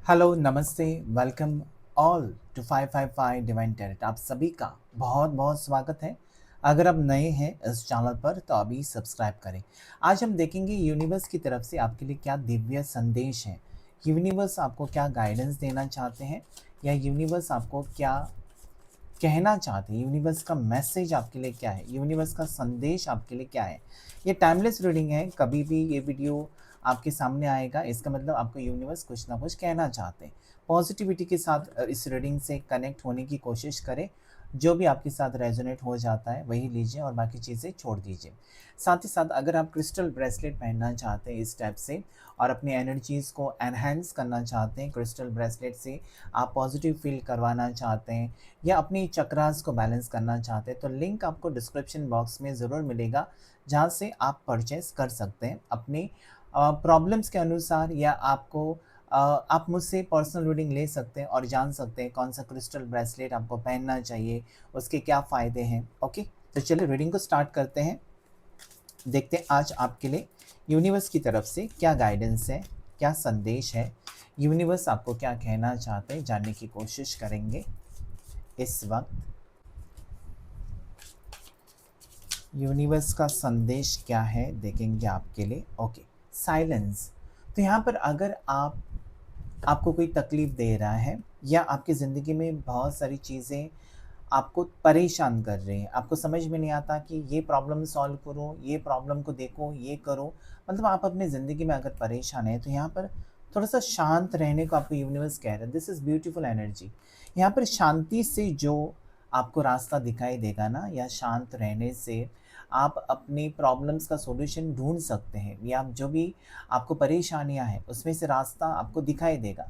Hello, नमस्ते, welcome all to 555 divine talent. आप सभी का बहुत बहुत स्वागत है। अगर आप नए हैं इस चैनल पर तो अभी सब्सक्राइब करें। आज हम देखेंगे यूनिवर्स की तरफ से आपके लिए क्या दिव्य संदेश है। यूनिवर्स आपको क्या गाइडेंस देना चाहते हैं या यूनिवर्स आपको क्या कहना चाहते हैं, यूनिवर्स का मैसेज आपके लिए क्या है, यूनिवर्स का संदेश आपके लिए क्या है। ये टाइमलेस रीडिंग है, कभी भी ये वीडियो आपके सामने आएगा, इसका मतलब आपको यूनिवर्स कुछ ना कुछ कहना चाहते हैं। पॉजिटिविटी के साथ इस रीडिंग से कनेक्ट होने की कोशिश करें। जो भी आपके साथ रेजोनेट हो जाता है वही लीजिए और बाकी चीज़ें छोड़ दीजिए। साथ ही साथ अगर आप क्रिस्टल ब्रेसलेट पहनना चाहते हैं इस टाइप से और अपनी एनर्जीज़ को एनहेंस करना चाहते हैं, क्रिस्टल ब्रेसलेट से आप पॉजिटिव फील करवाना चाहते हैं या अपनी चक्रास को बैलेंस करना चाहते हैं, तो लिंक आपको डिस्क्रिप्शन बॉक्स में ज़रूर मिलेगा, जहाँ से आप परचेस कर सकते हैं अपनी प्रॉब्लम्स के अनुसार। या आप मुझसे पर्सनल रीडिंग ले सकते हैं और जान सकते हैं कौन सा क्रिस्टल ब्रेसलेट आपको पहनना चाहिए, उसके क्या फ़ायदे हैं। ओके, तो चलिए रीडिंग को स्टार्ट करते हैं। देखते हैं आज आपके लिए यूनिवर्स की तरफ से क्या गाइडेंस है, क्या संदेश है, यूनिवर्स आपको क्या कहना चाहते हैं, जानने की कोशिश करेंगे इस वक्त। यूनिवर्स का संदेश क्या है देखेंगे आपके लिए। Okay, silence. तो यहाँ पर अगर आपको कोई तकलीफ़ दे रहा है या आपकी ज़िंदगी में बहुत सारी चीज़ें आपको परेशान कर रही हैं, आपको समझ में नहीं आता कि ये प्रॉब्लम सॉल्व करो, ये प्रॉब्लम को देखो, ये करो, मतलब आप अपनी ज़िंदगी में अगर परेशान हैं तो यहाँ पर थोड़ा-सा शांत रहने को आपको यूनिवर्स कह रहा है। This is beautiful energy. यहाँ पर शांति से जो आपको रास्ता दिखाई देगा ना, या शांत रहने से आप अपनी प्रॉब्लम्स का सॉल्यूशन ढूँढ सकते हैं, या आप जो भी आपको परेशानियाँ हैं उसमें से रास्ता आपको दिखाई देगा।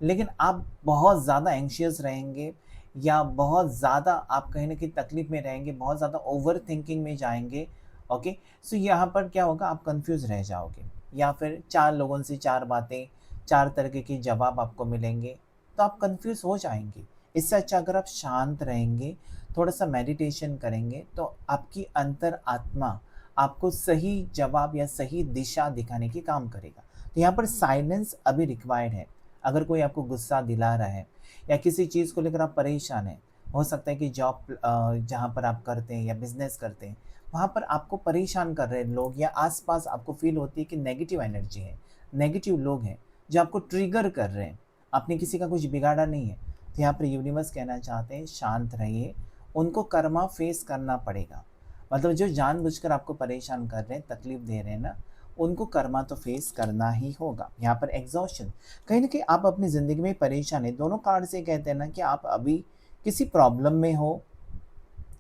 लेकिन आप बहुत ज़्यादा एंग्ज़ियस रहेंगे या बहुत ज़्यादा आप कहीं न कहीं तकलीफ़ में रहेंगे, बहुत ज़्यादा ओवरथिंकिंग में जाएँगे। ओके, सो यहाँ पर क्या होगा, आप कन्फ्यूज़ रह जाओगे या फिर 4 लोगों से 4 बातें, 4 तरीके के जवाब आपको मिलेंगे, तो आप कन्फ्यूज़ हो जाएँगे। इससे अच्छा अगर आप शांत रहेंगे, थोड़ा-सा मेडिटेशन करेंगे, तो आपकी अंतर आत्मा आपको सही जवाब या सही दिशा दिखाने की काम करेगा। तो यहाँ पर साइलेंस अभी रिक्वायर्ड है। अगर कोई आपको गुस्सा दिला रहा है या किसी चीज़ को लेकर आप परेशान हैं, हो सकता है कि जॉब जहाँ पर आप करते हैं या बिज़नेस करते हैं, वहाँ पर आपको परेशान कर रहे हैं लोग, या आस-पास आपको फ़ील होती है कि नेगेटिव एनर्जी है, नेगेटिव लोग हैं, जो आपको ट्रिगर कर रहे हैं। आपने किसी का कुछ बिगाड़ा नहीं है। तो यहाँ पर यूनिवर्स कहना चाहते हैं शांत रहिए, उनको कर्मा फेस करना पड़ेगा। मतलब जो जानबूझकर आपको परेशान कर रहे हैं, तकलीफ़ दे रहे हैं ना, उनको कर्मा तो फेस करना ही होगा। यहाँ पर एग्ज़ॉशन, कहीं न कहीं आप अपनी ज़िंदगी में परेशान हैं। दोनों कार्ड से कहते हैं ना कि आप अभी किसी प्रॉब्लम में हो,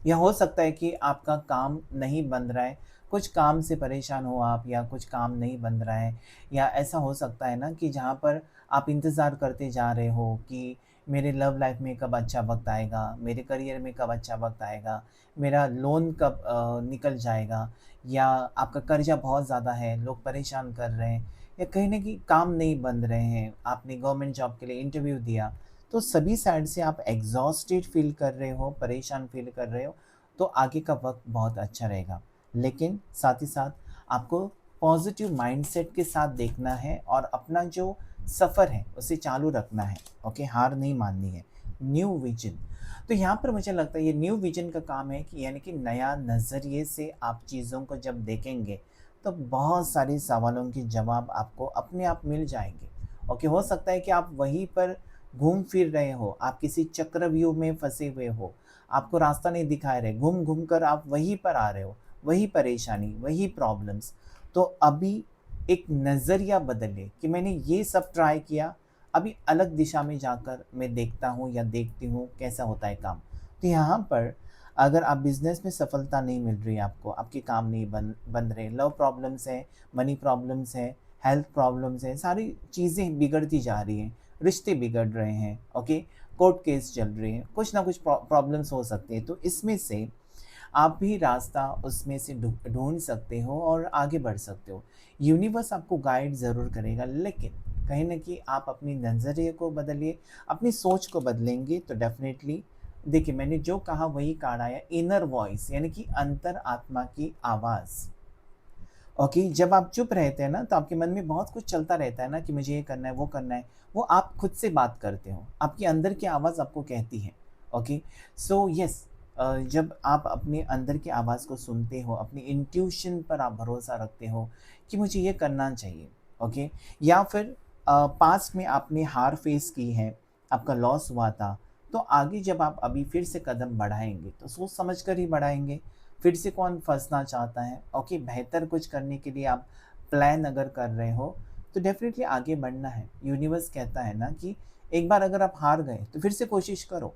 या हो सकता है कि आपका काम नहीं बन रहा है, कुछ काम से परेशान हो आप, या कुछ काम नहीं बन रहा है, या ऐसा हो सकता है ना कि जहाँ पर आप इंतज़ार करते जा रहे हो कि मेरे लव लाइफ़ में कब अच्छा वक़्त आएगा, मेरे करियर में कब अच्छा वक़्त आएगा, मेरा लोन कब निकल जाएगा, या आपका कर्ज़ा बहुत ज़्यादा है, लोग परेशान कर रहे हैं, या कहीं न कहीं काम नहीं बन रहे हैं, आपने गवर्नमेंट जॉब के लिए इंटरव्यू दिया, तो सभी साइड से आप एग्ज़ॉस्टेड फ़ील कर रहे हो, परेशान फ़ील कर रहे हो, तो आगे का वक़्त बहुत अच्छा रहेगा। लेकिन साथ ही साथ आपको पॉज़िटिव माइंडसेट के साथ देखना है और अपना जो सफ़र है, उसे चालू रखना है, ओके? हार नहीं माननी है। न्यू विज़न, तो यहाँ पर मुझे लगता है ये न्यू विज़न का काम है कि यानी कि नया नज़रिए से आप चीज़ों को जब देखेंगे, तो बहुत सारे सवालों के जवाब आपको अपने आप मिल जाएँगे। ओके, हो सकता है कि आप वहीं पर घूम फिर रहे हो, आप किसी चक्रव्यूह में फँसे हुए हो, आपको रास्ता नहीं दिखा रहे, घूम-घूम कर आप वहीं पर आ रहे हो, वही परेशानी, वही प्रॉब्लम्स। तो अभी एक नज़रिया बदलिए कि मैंने ये सब ट्राई किया, अभी अलग दिशा में जाकर मैं देखता हूँ या देखती हूँ कैसा होता है काम। तो यहाँ पर अगर आप बिज़नेस में सफलता नहीं मिल रही है आपको, आपके काम नहीं बन रहे, लव प्रॉब्लम्स हैं, मनी प्रॉब्लम्स हैं, हेल्थ प्रॉब्लम्स हैं, सारी चीज़ें बिगड़ती जा रही हैं, रिश्ते बिगड़ रहे हैं, ओके? कोर्ट केस चल रहे हैं, कुछ ना कुछ प्रॉब्लम्स हो सकती हैं। तो इसमें से आप भी रास्ता उसमें से ढूँढ सकते हो और आगे बढ़ सकते हो। यूनिवर्स आपको गाइड ज़रूर करेगा, लेकिन कहीं न कहीं आप अपनी नज़रिए को बदलिए, अपनी सोच को बदलेंगे तो डेफ़िनेटली देखिए, मैंने जो कहा वही कार्ड आया, इनर वॉइस यानी कि अंतर आत्मा की आवाज़। ओके, जब आप चुप रहते हैं ना, तो आपके मन में बहुत कुछ चलता रहता है ना कि मुझे ये करना है, वो करना है। वो आप खुद से बात करते हो, आपके अंदर की आवाज़ आपको कहती है। ओके, सो यस, जब आप अपने अंदर की आवाज़ को सुनते हो, अपनी इंट्यूशन पर आप भरोसा रखते हो कि मुझे ये करना चाहिए। ओके, या फिर पास्ट में आपने हार फेस की है, आपका लॉस हुआ था, तो आगे जब आप अभी फिर से कदम बढ़ाएँगे, तो सोच समझ कर ही बढ़ाएँगे। फिर से कौन फँसना चाहता है? ओके, बेहतर कुछ करने के लिए आप प्लान अगर कर रहे हो, तो डेफ़िनिटली आगे बढ़ना है। यूनिवर्स कहता है ना कि एक बार अगर आप हार गए, तो फिर से कोशिश करो।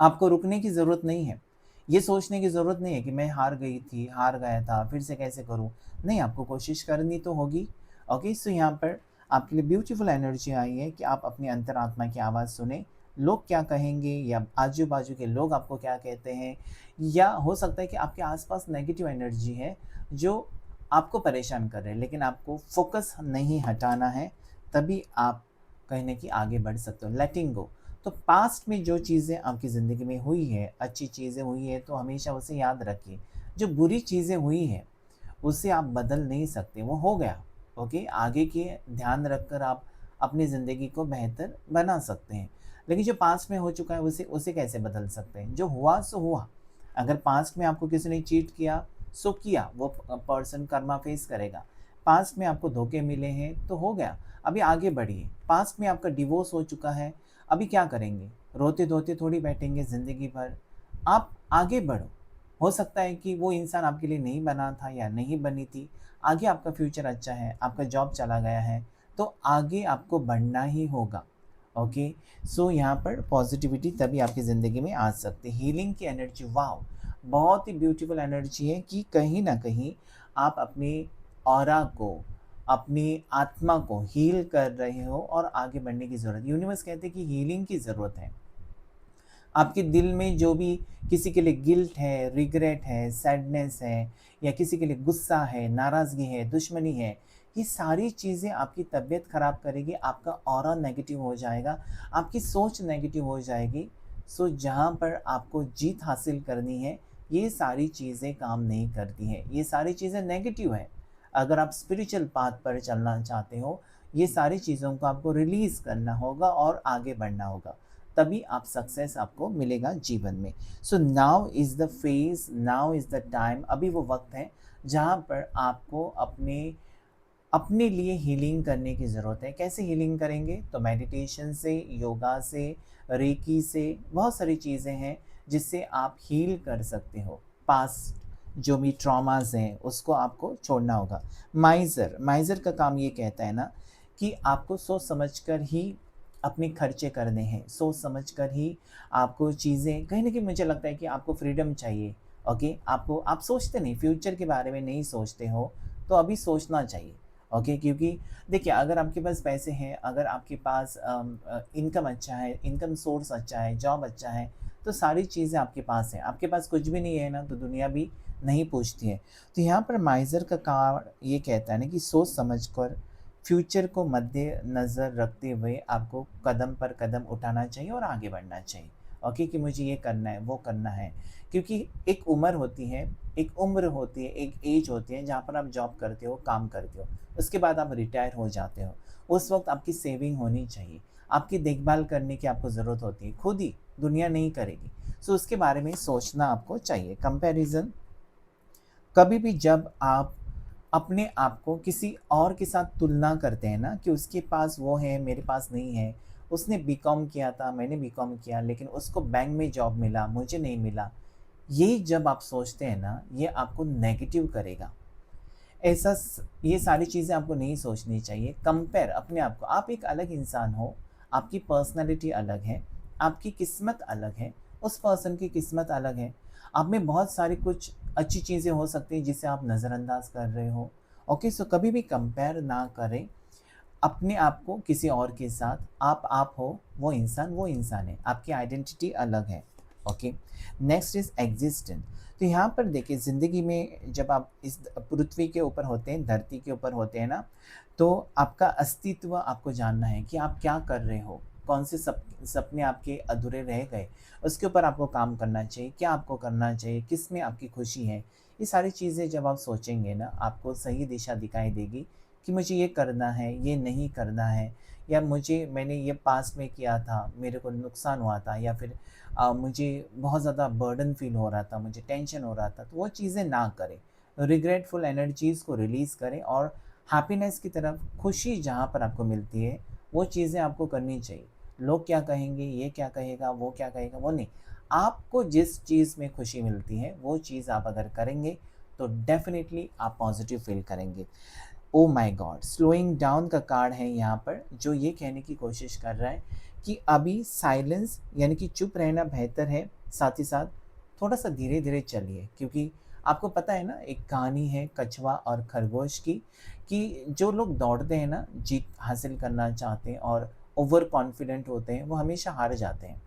आपको रुकने की ज़रूरत नहीं है। ये सोचने की ज़रूरत नहीं है कि मैं हार गई थी, हार गया था, फिर से कैसे करूँ? नहीं, आपको कोशिश करनी तो होगी। ओके, सो यहाँ पर आपके लिए ब्यूटीफुल एनर्जी आई है कि आप अपनी अंतरात्मा की आवाज़ सुनें। लोग क्या कहेंगे या आजू-बाजू के लोग आपको क्या कहते हैं, या हो सकता है कि आपके आस-पास नेगेटिव एनर्जी है, जो आपको परेशान कर रहे हैं, लेकिन आपको फ़ोकस नहीं हटाना है, तभी आप कहीं न कहीं आगे बढ़ सकते हो। लेटिंग गो। तो पास्ट में जो चीज़ें आपकी ज़िंदगी में हुई है, अच्छी चीज़ें हुई हैं, तो हमेशा उसे याद रखिए। जो बुरी चीज़ें हुई हैं, उसे आप बदल नहीं सकते, वो हो गया। ओके? आगे के ध्यान रखकर आप अपनी ज़िंदगी को बेहतर बना सकते हैं। लेकिन जो पास्ट में हो चुका है, उसे उसे कैसे बदल सकते हैं? जो हुआ सो हुआ। अगर पास्ट में आपको किसी ने चीट किया, सो किया, वो पर्सन कर्मा फेस करेगा। पास्ट में आपको धोखे मिले हैं, तो हो गया, अभी आगे बढ़िए। पास्ट में आपका डिवोर्स हो चुका है, अभी क्या करेंगे? रोते-धोते थोड़ी बैठेंगे ज़िंदगी भर। आप आगे बढ़ो। हो सकता है कि वो इंसान आपके लिए नहीं बना था या नहीं बनी थी। आगे आपका फ्यूचर अच्छा है, आपका जॉब चला गया है, तो आगे आपको बढ़ना ही होगा। ओके? सो यहाँ पर पॉज़िटिविटी तभी आपकी ज़िंदगी में आ सकती है। हीलिंग की एनर्जी, वॉव! बहुत ही ब्यूटीफुल एनर्जी है कि कहीं न कहीं आप अपने ऑरा को, अपनी आत्मा को हील कर रहे हो और आगे बढ़ने की ज़रूरत है। यूनिवर्स कहते हैं कि हीलिंग की ज़रूरत है। आपके दिल में जो भी किसी के लिए गिल्ट है, रिग्रेट है, सैडनेस है, या किसी के लिए गुस्सा है, नाराज़गी है, दुश्मनी है, ये सारी चीज़ें आपकी तबीयत ख़राब करेगी, आपका ऑरा नेगेटिव हो जाएगा, आपकी सोच नेगेटिव हो जाएगी। सो जहाँ पर आपको जीत हासिल करनी है, ये सारी चीज़ें काम नहीं करती हैं, ये सारी चीज़ें नेगेटिव हैं। अगर आप स्पिरिचुअल पाथ पर चलना चाहते हो, ये सारी चीज़ों को आपको रिलीज़ करना होगा और आगे बढ़ना होगा। तभी आप सक्सेस आपको मिलेगा जीवन में। So now is the phase, now is the time, अभी वो वक़्त है जहाँ पर आपको अपने अपने लिए हीलिंग करने की ज़रूरत है। कैसे हीलिंग करेंगे? तो मेडिटेशन से, योगा से, रेकी से, बहुत सारी चीज़ें हैं जिससे आप हील कर सकते हो। पास्ट जो भी ट्रॉमाज़ हैं उसको आपको छोड़ना होगा। माइज़र, माइज़र का काम ये कहता है ना कि आपको सोच समझ कर ही अपने खर्चे करने हैं, सोच समझ कर ही आपको चीज़ें, कहीं न कहीं मुझे लगता है कि आपको फ्रीडम चाहिए। ओके? आपको, आप सोचते नहीं, फ्यूचर के बारे में नहीं सोचते हो, तो अभी सोचना चाहिए। ओके, क्योंकि देखिए, अगर आपके पास पैसे हैं, अगर आपके पास इनकम अच्छा है, इनकम सोर्स अच्छा है, जॉब अच्छा है, तो सारी चीज़ें आपके पास हैं। आपके पास कुछ भी नहीं है ना, तो दुनिया भी नहीं पूछती है। तो यहाँ पर माइज़र का कार्ड ये कहता है ना कि सोच समझ कर फ्यूचर को मद्देनज़र रखते हुए आपको कदम पर कदम उठाना चाहिए और आगे बढ़ना चाहिए। ओके, कि मुझे ये करना है, वो करना है। क्योंकि एक उम्र होती है, एक उम्र होती है, एक ऐज होती है जहाँ पर आप जॉब करते हो, काम करते हो। उसके बाद आप रिटायर हो जाते हो। उस वक़्त आपकी सेविंग होनी चाहिए। आपकी देखभाल करने की आपको ज़रूरत होती है, खुद ही, दुनिया नहीं करेगी। सो उसके बारे में सोचना आपको चाहिए। कंपैरिज़न, कभी भी जब आप अपने आप को किसी और के साथ तुलना करते हैं ना कि उसके पास वो है, मेरे पास नहीं है, उसने बीकॉम किया था, मैंने बीकॉम किया, लेकिन उसको बैंक में जॉब मिला, मुझे नहीं मिला। ये जब आप सोचते हैं ना, ये आपको नेगेटिव करेगा। ये सारी चीज़ें आपको नहीं सोचनी चाहिए। कंपेयर अपने आप को, आप एक अलग इंसान हो, आपकी पर्सनैलिटी अलग है, आपकी किस्मत अलग है, उस पर्सन की किस्मत अलग है। आप में बहुत सारी कुछ अच्छी चीज़ें हो सकती हैं जिसे आप नज़रअंदाज कर रहे हो। ओके, सो कभी भी कंपेयर ना करें अपने आप को किसी और के साथ। आप हो, वो इंसान है, आपकी आइडेंटिटी अलग है। Okay, next is existence. तो यहाँ पर देखिए, ज़िंदगी में जब आप इस पृथ्वी के ऊपर होते हैं, धरती के ऊपर होते हैं ना, तो आपका अस्तित्व आपको जानना है कि आप क्या कर रहे हो, कौन से सपने आपके अधूरे रह गए, उसके ऊपर आपको काम करना चाहिए, क्या आपको करना चाहिए, किस में आपकी खुशी है, ये सारी चीज़ें जब आप सोचेंगे ना, आपको सही दिशा दिखाई देगी कि मुझे ये करना है, ये नहीं करना है, या मैंने ये पास्ट में किया था, मेरे को नुकसान हुआ था, या फिर मुझे बहुत ज़्यादा बर्डन फ़ील हो रहा था, मुझे टेंशन हो रहा था, तो वो चीज़ें ना करें। रिग्रेटफुल एनर्जीज़ को रिलीज़ करें और हैप्पीनेस की तरफ, खुशी जहाँ पर आपको मिलती है, वो चीज़ें आपको करनी चाहिए। लोग क्या कहेंगे, ये क्या कहेगा, वो नहीं। आपको जिस चीज़ में खुशी मिलती है, वो चीज़ आप अगर करेंगे, तो डेफ़िनिटली आप पॉज़िटिव फ़ील करेंगे। Oh my God! Slowing down का कार्ड है यहाँ पर, जो ये कहने की कोशिश कर रहा है कि अभी साइलेंस यानी कि चुप रहना बेहतर है, साथ ही साथ थोड़ा-सा धीरे-धीरे चलिए, क्योंकि आपको पता है ना, एक कहानी है कछुआ और खरगोश की, कि जो लोग दौड़ते हैं ना, जीत हासिल करना चाहते हैं और ओवर कॉन्फिडेंट होते हैं, वो हमेशा हार जाते हैं।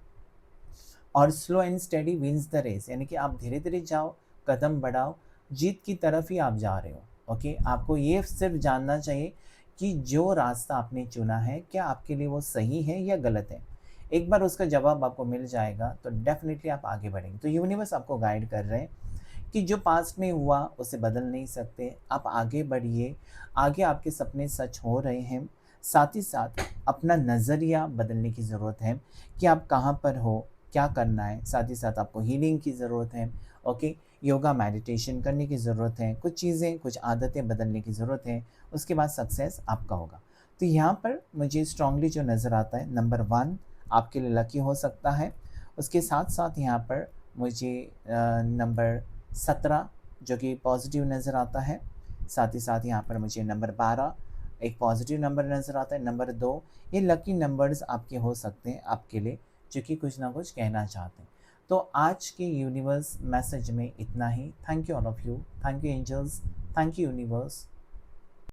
और slow and steady wins the race, यानी कि आप धीरे-धीरे जाओ, कदम बढ़ाओ, जीत की तरफ ही आप जा रहे हो। ओके? आपको ये सिर्फ़ जानना चाहिए कि जो रास्ता आपने चुना है, क्या आपके लिए वो सही है या गलत है? एक बार उसका जवाब आपको मिल जाएगा, तो डेफ़िनिटली आप आगे बढ़ेंगे। तो यूनिवर्स आपको गाइड कर रहे हैं कि जो पास्ट में हुआ उसे बदल नहीं सकते, आप आगे बढ़िए, आगे आपके सपने सच हो रहे हैं। साथ ही साथ अपना नज़रिया बदलने की ज़रूरत है कि आप कहाँ पर हो, क्या करना है, साथ ही साथ आपको हीलिंग की ज़रूरत है, ओके? योगा, मेडिटेशन करने की ज़रूरत है, कुछ चीज़ें, कुछ आदतें बदलने की ज़रूरत है, उसके बाद सक्सेस आपका होगा। तो यहाँ पर मुझे स्ट्रॉन्गली जो नज़र आता है, नंबर 1 आपके लिए लकी हो सकता है। उसके साथ-साथ यहाँ पर मुझे नंबर 17 जो कि पॉज़िटिव नज़र आता है। साथ ही साथ यहाँ पर मुझे नंबर 12 एक पॉज़िटिव नंबर नज़र आता है। नंबर 2 ये लकी नंबर्स आपके हो सकते हैं आपके लिए, जो कि कुछ ना कुछ कहना चाहते हैं। तो आज के यूनिवर्स मैसेज में इतना ही। Thank you all of you. Thank you angels. Thank you universe.